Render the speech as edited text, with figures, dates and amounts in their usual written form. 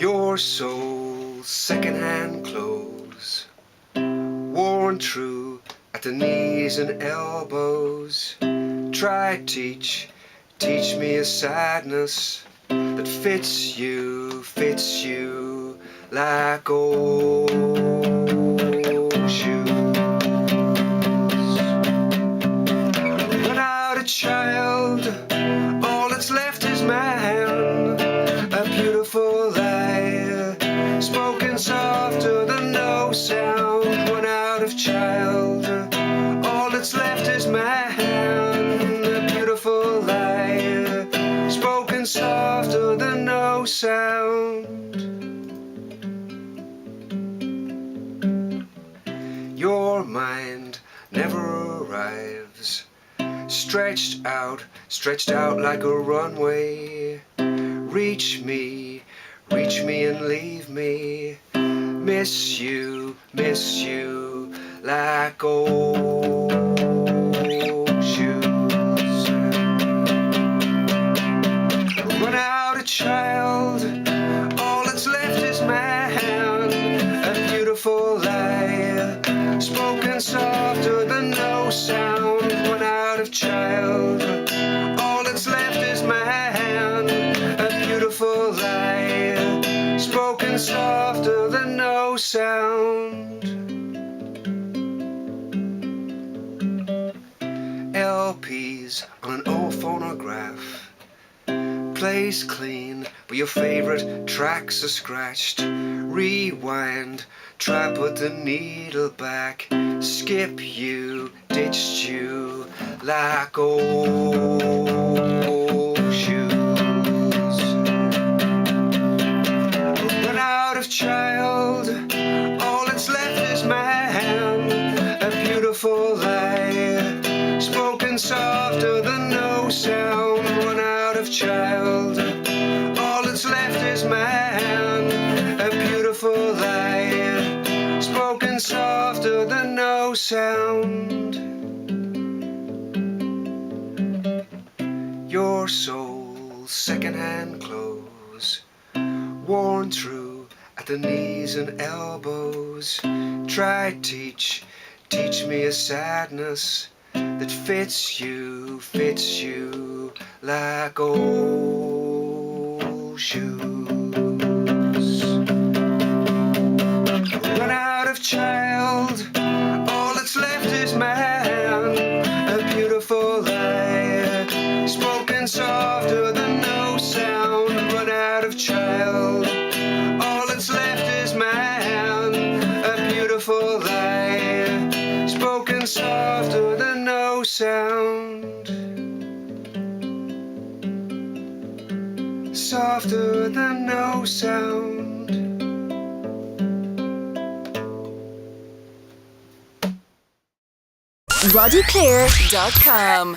Your soul's second-hand clothes, worn through at the knees and elbows. Try teach me a sadness that fits you like old shoes. When out a child, all that's left is man, a beautiful lie, spoken softer than no sound. When out of child, all that's left is man, a beautiful lie, spoken softer than no sound. Your mind never arrives, stretched out like a runway. Reach me and leave me. Miss you like old shoes. Run out a child, all that's left is man, a beautiful lie, spoken softer than no sound. Run out of child, all that's left is man, a beautiful lie, spoken softer than no sound. LPs on an old phonograph, plays clean, but your favorite tracks are scratched. Rewind, try put the needle back. Skip you, ditched you like old shoes. Run out of child, all that's left is man, a beautiful lie, spoken softer than no sound. Run out of child, all that's left is man, a beautiful lie, spoken softer than no sound. Your soul's second-hand clothes, worn through at the knees and elbows. Try teach me a sadness that fits you like old shoes. Run out of child, all that's left is man, a beautiful lie, spoken softer than no sound. Run out of child, all that's left is man, a beautiful lie, spoken softer than no sound, softer than no sound. RoddieCleere.com